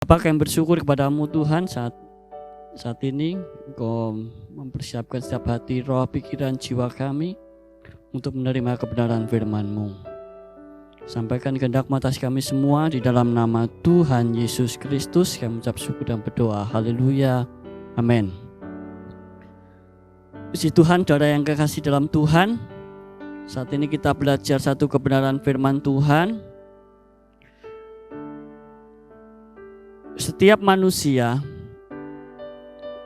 Apakah yang bersyukur kepadamu Tuhan saat ini Engkau mempersiapkan setiap hati, roh, pikiran, jiwa kami untuk menerima kebenaran firman-Mu. Sampaikan kehendak-Mu atas kami semua di dalam nama Tuhan Yesus Kristus. Kami mengucap syukur dan berdoa. Haleluya. Amin. Puji Tuhan, saudara yang kekasih dalam Tuhan. Saat ini kita belajar satu kebenaran firman Tuhan. Setiap manusia,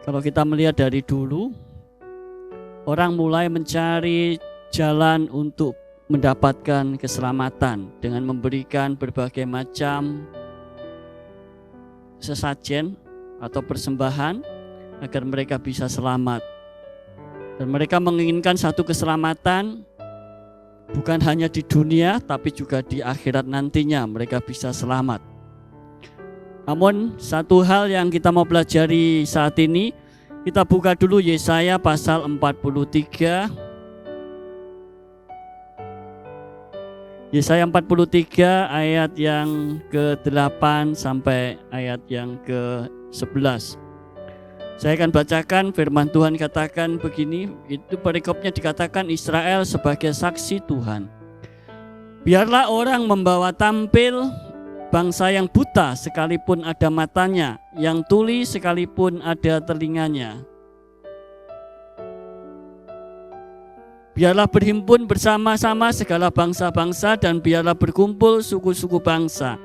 kalau kita melihat dari dulu, orang mulai mencari jalan untuk mendapatkan keselamatan dengan memberikan berbagai macam sesajen atau persembahan agar mereka bisa selamat. Dan mereka menginginkan satu keselamatan bukan hanya di dunia tapi juga di akhirat nantinya mereka bisa selamat. Namun satu hal yang kita mau pelajari saat ini, kita buka dulu Yesaya pasal 43. Yesaya 43 ayat yang ke-8 sampai ayat yang ke-11. Saya akan bacakan firman Tuhan, katakan begini, itu perikopnya dikatakan Israel sebagai saksi Tuhan. Biarlah orang membawa tampil bangsa yang buta sekalipun ada matanya, yang tuli sekalipun ada telinganya. Biarlah berhimpun bersama-sama segala bangsa-bangsa dan biarlah berkumpul suku-suku bangsa.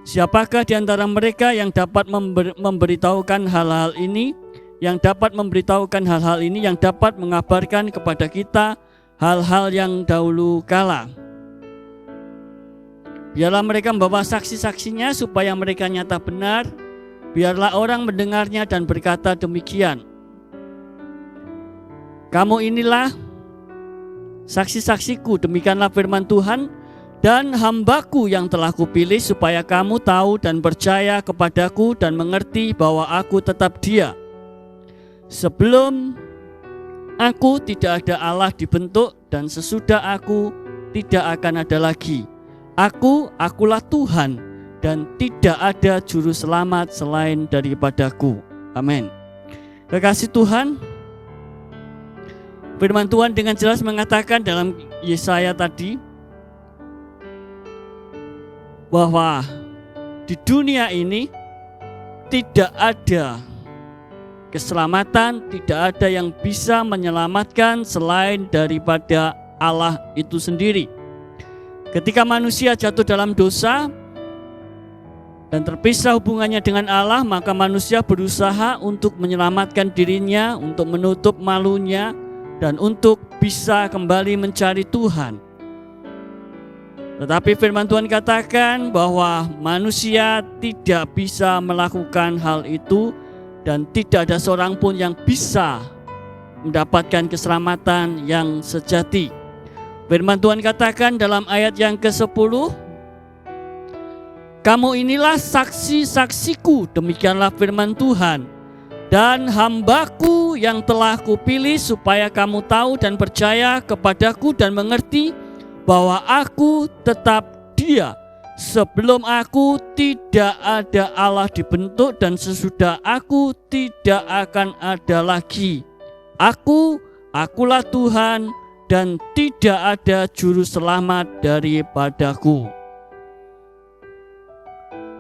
Siapakah di antara mereka yang dapat memberitahukan hal-hal ini? Yang dapat memberitahukan hal-hal ini, yang dapat mengabarkan kepada kita hal-hal yang dahulu kala. Biarlah mereka membawa saksi-saksinya supaya mereka nyata benar. Biarlah orang mendengarnya dan berkata demikian. Kamu inilah saksi-saksiku, demikianlah firman Tuhan, dan hambaku yang telah kupilih supaya kamu tahu dan percaya kepadaku dan mengerti bahwa aku tetap Dia. Sebelum aku tidak ada Allah dibentuk dan sesudah aku tidak akan ada lagi. Akulah Tuhan dan tidak ada juru selamat selain daripadaku. Amin. Kekasih Tuhan, firman Tuhan dengan jelas mengatakan dalam Yesaya tadi bahwa di dunia ini tidak ada keselamatan, tidak ada yang bisa menyelamatkan selain daripada Allah itu sendiri. Ketika manusia jatuh dalam dosa dan terpisah hubungannya dengan Allah, maka manusia berusaha untuk menyelamatkan dirinya, untuk menutup malunya, dan untuk bisa kembali mencari Tuhan. Tetapi firman Tuhan katakan bahwa manusia tidak bisa melakukan hal itu dan tidak ada seorang pun yang bisa mendapatkan keselamatan yang sejati. Firman Tuhan katakan dalam ayat yang ke-10, kamu inilah saksi-saksiku, demikianlah firman Tuhan, dan hambaku yang telah kupilih supaya kamu tahu dan percaya kepadaku dan mengerti bahwa aku tetap Dia. Sebelum aku tidak ada Allah dibentuk dan sesudah aku tidak akan ada lagi. Akulah Tuhan dan tidak ada juru selamat daripadaku.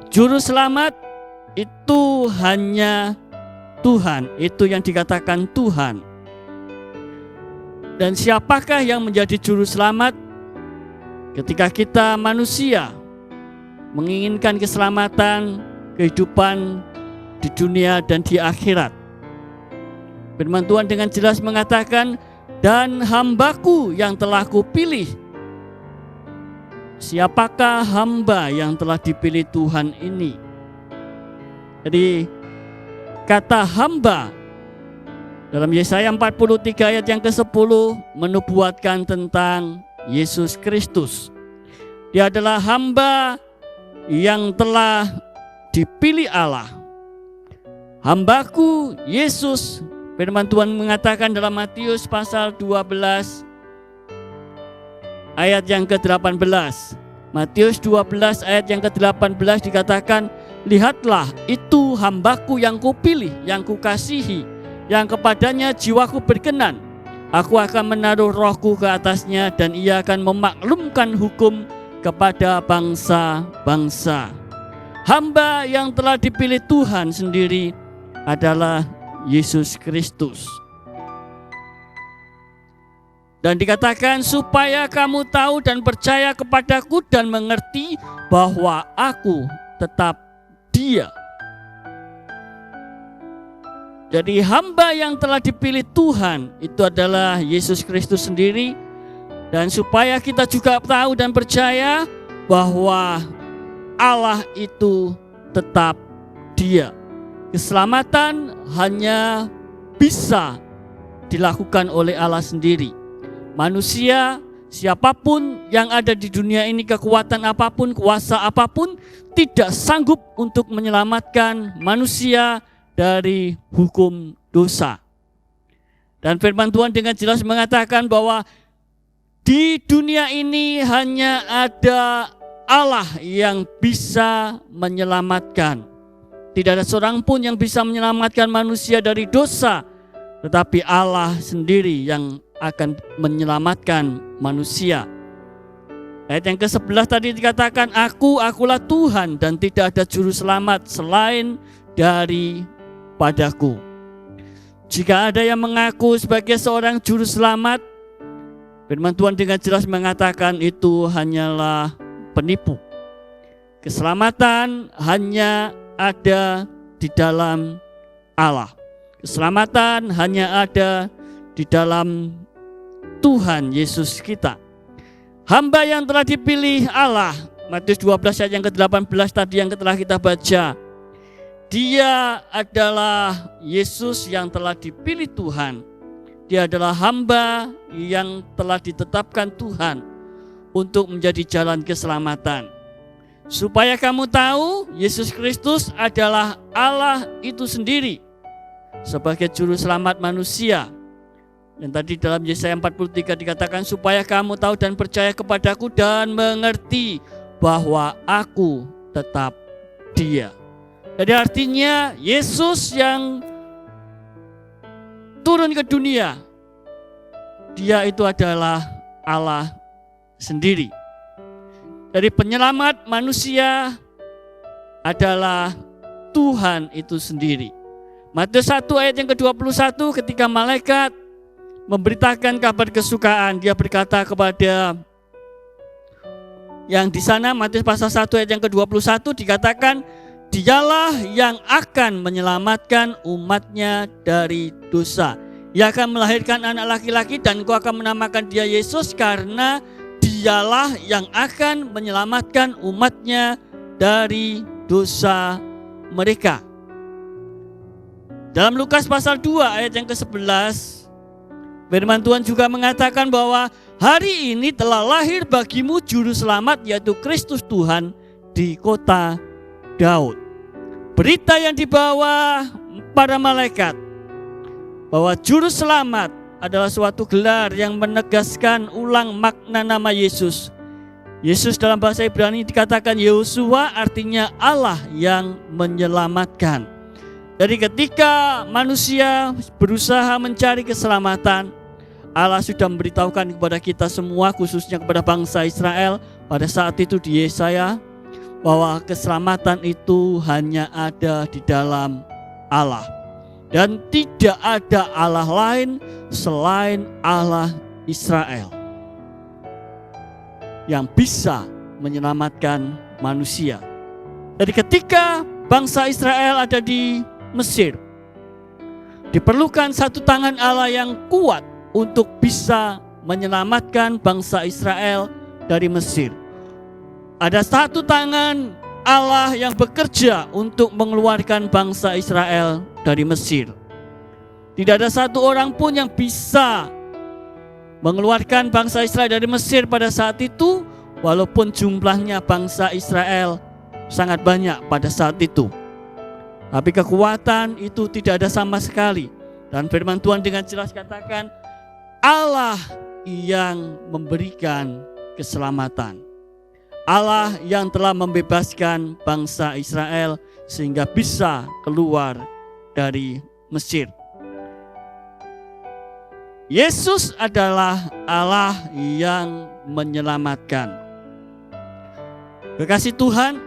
Juru selamat itu hanya Tuhan, itu yang dikatakan Tuhan. Dan siapakah yang menjadi juru selamat? Ketika kita manusia menginginkan keselamatan, kehidupan di dunia dan di akhirat. Firman Tuhan dengan jelas mengatakan, dan hambaku yang telah kupilih. Siapakah hamba yang telah dipilih Tuhan ini? Jadi kata hamba dalam Yesaya 43 ayat yang ke-10 menubuatkan tentang Yesus Kristus. Dia adalah hamba yang telah dipilih Allah. Hambaku Yesus, firman Tuhan mengatakan dalam Matius pasal 12 ayat yang ke-18. Matius 12 ayat yang ke-18 dikatakan, Lihatlah, itu hambaku yang kupilih, yang kukasihi, yang kepadanya jiwaku berkenan. Aku akan menaruh rohku ke atasnya dan ia akan memaklumkan hukum kepada bangsa-bangsa. Hamba yang telah dipilih Tuhan sendiri adalah Yesus Kristus. Dan dikatakan supaya kamu tahu dan percaya kepadaku dan mengerti bahwa aku tetap Dia. Jadi hamba yang telah dipilih Tuhan itu adalah Yesus Kristus sendiri. Dan supaya kita juga tahu dan percaya bahwa Allah itu tetap Dia. Keselamatan hanya bisa dilakukan oleh Allah sendiri. Manusia, siapapun yang ada di dunia ini, kekuatan apapun, kuasa apapun, tidak sanggup untuk menyelamatkan manusia dari hukum dosa. Dan firman Tuhan dengan jelas mengatakan bahwa di dunia ini hanya ada Allah yang bisa menyelamatkan. Tidak ada seorang pun yang bisa menyelamatkan manusia dari dosa, tetapi Allah sendiri yang akan menyelamatkan manusia. Ayat yang ke-11 tadi dikatakan, akulah Tuhan dan tidak ada juru selamat selain daripadaku. Jika ada yang mengaku sebagai seorang juru selamat, firman Tuhan dengan jelas mengatakan itu hanyalah penipu. Keselamatan hanya ada di dalam Allah. Keselamatan hanya ada di dalam Tuhan Yesus kita. Hamba yang telah dipilih Allah, Matius 12 ayat yang ke-18 tadi yang telah kita baca. Dia adalah Yesus yang telah dipilih Tuhan. Dia adalah hamba yang telah ditetapkan Tuhan untuk menjadi jalan keselamatan. Supaya kamu tahu, Yesus Kristus adalah Allah itu sendiri sebagai juru selamat manusia. Dan tadi dalam Yesaya 43 dikatakan supaya kamu tahu dan percaya kepadaku dan mengerti bahwa aku tetap Dia. Jadi artinya Yesus yang turun ke dunia, Dia itu adalah Allah sendiri. Jadi penyelamat manusia adalah Tuhan itu sendiri. Matius 1 ayat yang ke-21 ketika malaikat memberitakan kabar kesukaan, dia berkata kepada yang di sana, Matius pasal 1 ayat yang ke-21 dikatakan, Dialah yang akan menyelamatkan umatnya dari dosa. Ia akan melahirkan anak laki-laki dan engkau akan menamakan dia Yesus karena Dialah yang akan menyelamatkan umatnya dari dosa mereka. Dalam Lukas pasal 2 ayat yang ke-11, firman Tuhan juga mengatakan bahwa hari ini telah lahir bagimu juru selamat yaitu Kristus Tuhan di kota Daud. Berita yang dibawa para malaikat bahwa juru selamat adalah suatu gelar yang menegaskan ulang makna nama Yesus. Yesus dalam bahasa Ibrani dikatakan Yehoshua, artinya Allah yang menyelamatkan. Jadi ketika manusia berusaha mencari keselamatan, Allah sudah memberitahukan kepada kita semua, khususnya kepada bangsa Israel pada saat itu di Yesaya, bahwa keselamatan itu hanya ada di dalam Allah. Dan tidak ada Allah lain selain Allah Israel yang bisa menyelamatkan manusia. Jadi ketika bangsa Israel ada di Mesir, diperlukan satu tangan Allah yang kuat untuk bisa menyelamatkan bangsa Israel dari Mesir. Ada satu tangan Allah yang bekerja untuk mengeluarkan bangsa Israel dari Mesir. Tidak ada satu orang pun yang bisa mengeluarkan bangsa Israel dari Mesir pada saat itu, walaupun jumlahnya bangsa Israel sangat banyak pada saat itu. Tapi kekuatan itu tidak ada sama sekali. Dan firman Tuhan dengan jelas katakan, Allah yang memberikan keselamatan. Allah yang telah membebaskan bangsa Israel sehingga bisa keluar dari Mesir. Yesus adalah Allah yang menyelamatkan. Kekasih Tuhan,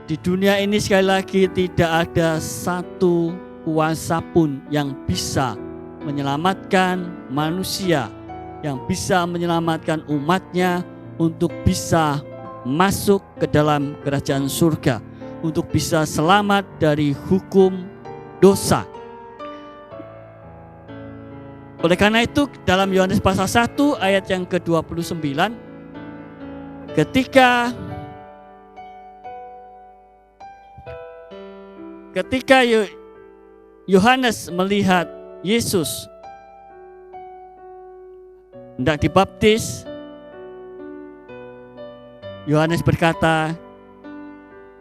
di dunia ini sekali lagi tidak ada satu kuasa pun yang bisa menyelamatkan manusia, yang bisa menyelamatkan umatnya untuk bisa masuk ke dalam kerajaan surga, untuk bisa selamat dari hukum dosa. Oleh karena itu dalam Yohanes pasal 1 ayat yang ke-29, ketika Yohanes melihat Yesus hendak dibaptis, Yohanes berkata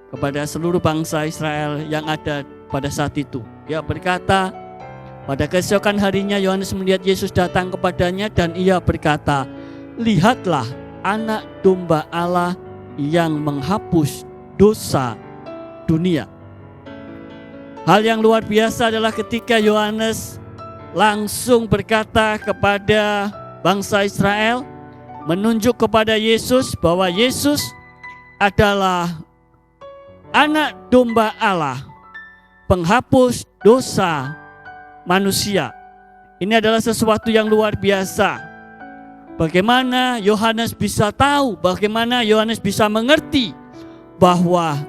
kepada seluruh bangsa Israel yang ada pada saat itu. Dia berkata, pada keesokan harinya Yohanes melihat Yesus datang kepadanya dan ia berkata, "Lihatlah anak domba Allah yang menghapus dosa dunia." Hal yang luar biasa adalah ketika Yohanes langsung berkata kepada bangsa Israel, menunjuk kepada Yesus bahwa Yesus adalah anak domba Allah, penghapus dosa manusia. Ini adalah sesuatu yang luar biasa. Bagaimana Yohanes bisa tahu, bagaimana Yohanes bisa mengerti bahwa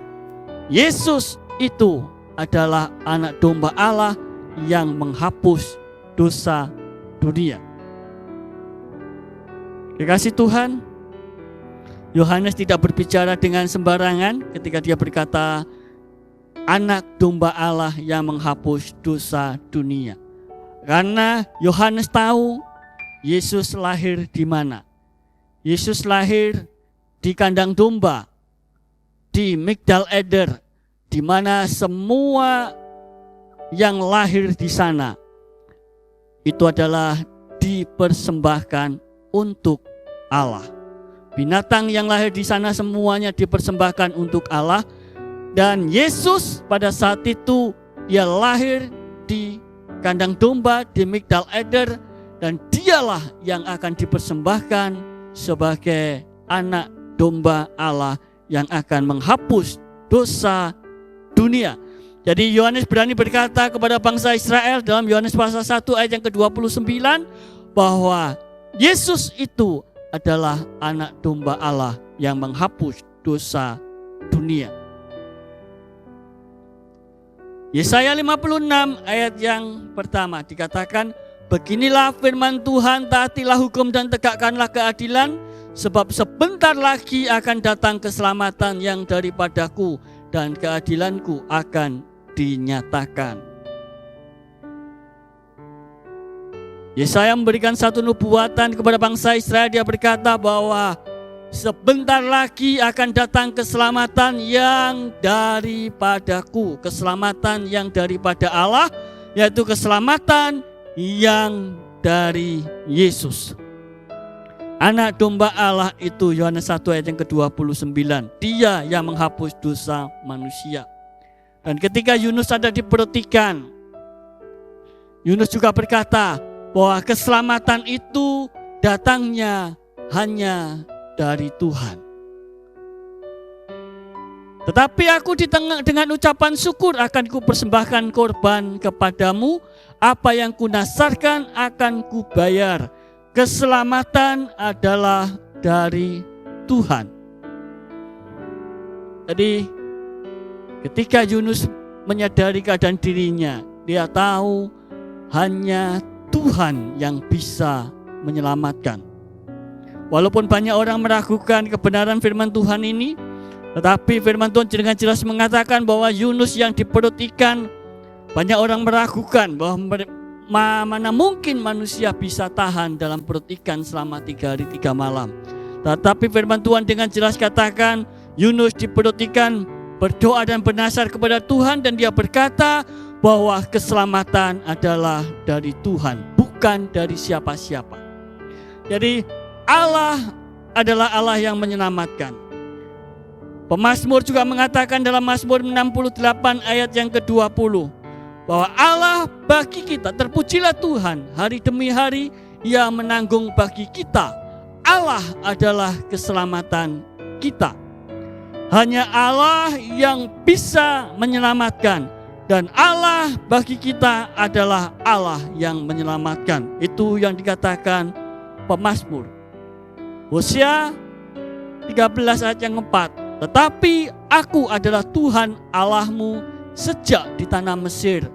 Yesus itu adalah anak domba Allah yang menghapus dosa dunia. Kekasih Tuhan, Yohanes tidak berbicara dengan sembarangan ketika dia berkata anak domba Allah yang menghapus dosa dunia. Karena Yohanes tahu Yesus lahir di mana. Yesus lahir di kandang domba, di Migdal Eder, di mana semua yang lahir di sana itu adalah dipersembahkan untuk Allah. Binatang yang lahir di sana semuanya dipersembahkan untuk Allah, dan Yesus pada saat itu dia lahir di kandang domba di Migdal Eder, dan dialah yang akan dipersembahkan sebagai anak domba Allah yang akan menghapus dosa dunia. Jadi Yohanes berani berkata kepada bangsa Israel dalam Yohanes pasal 1 ayat yang ke-29 bahwa Yesus itu adalah anak domba Allah yang menghapus dosa dunia. Yesaya 56 ayat yang pertama dikatakan, "Beginilah firman Tuhan, taatilah hukum dan tegakkanlah keadilan, sebab sebentar lagi akan datang keselamatan yang daripadaku dan keadilanku akan dinyatakan." Yesaya memberikan satu nubuatan kepada bangsa Israel. Dia berkata bahwa sebentar lagi akan datang keselamatan yang daripadaku, keselamatan yang daripada Allah, yaitu keselamatan yang dari Yesus. Anak domba Allah itu Yohanes 1 ayat yang ke-29. Dia yang menghapus dosa manusia. Dan ketika Yunus ada di perut ikan, Yunus juga berkata bahwa keselamatan itu datangnya hanya dari Tuhan. Tetapi aku dengan ucapan syukur akan kupersembahkan korban kepadamu, apa yang kunasarkan akan kubayar. Keselamatan adalah dari Tuhan. Jadi ketika Yunus menyadari keadaan dirinya, dia tahu hanya Tuhan yang bisa menyelamatkan. Walaupun banyak orang meragukan kebenaran firman Tuhan ini, tetapi firman Tuhan dengan jelas mengatakan bahwa Yunus yang di perut ikan, banyak orang meragukan bahwa mana mungkin manusia bisa tahan dalam perut ikan selama 3 hari 3 malam. Tetapi firman Tuhan dengan jelas katakan, Yunus di perut ikan berdoa dan bernasar kepada Tuhan, dan dia berkata bahwa keselamatan adalah dari Tuhan, bukan dari siapa-siapa. Jadi Allah adalah Allah yang menyelamatkan. Pemazmur juga mengatakan dalam Mazmur 68 ayat yang ke-20 bahwa Allah bagi kita, terpujilah Tuhan, hari demi hari Ia menanggung bagi kita. Allah adalah keselamatan kita. Hanya Allah yang bisa menyelamatkan, dan Allah bagi kita adalah Allah yang menyelamatkan. Itu yang dikatakan pemazmur. Hosea 13 ayat yang 4. Tetapi aku adalah Tuhan Allahmu sejak di tanah Mesir.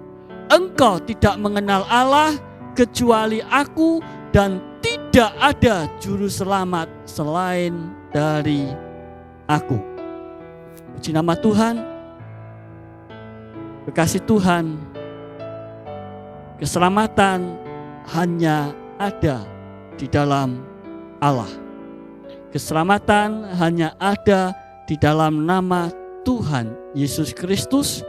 Engkau tidak mengenal Allah kecuali aku, dan tidak ada juru selamat selain dari aku. Puji nama Tuhan. Kekasih Tuhan, keselamatan hanya ada di dalam Allah. Keselamatan hanya ada di dalam nama Tuhan Yesus Kristus.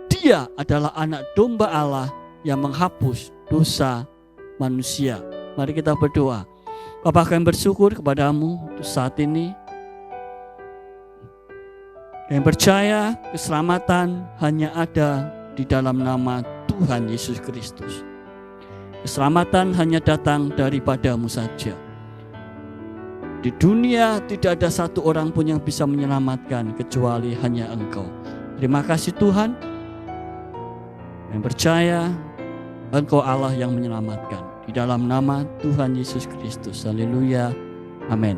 Dia adalah anak domba Allah yang menghapus dosa manusia. Mari kita berdoa. Bapa, kami bersyukur kepadamu untuk saat ini. Kami percaya keselamatan hanya ada di dalam nama Tuhan Yesus Kristus. Keselamatan hanya datang daripadamu saja. Di dunia tidak ada satu orang pun yang bisa menyelamatkan kecuali hanya Engkau. Terima kasih Tuhan. Kami percaya Engkau Allah yang menyelamatkan. Di dalam nama Tuhan Yesus Kristus. Haleluya. Amin.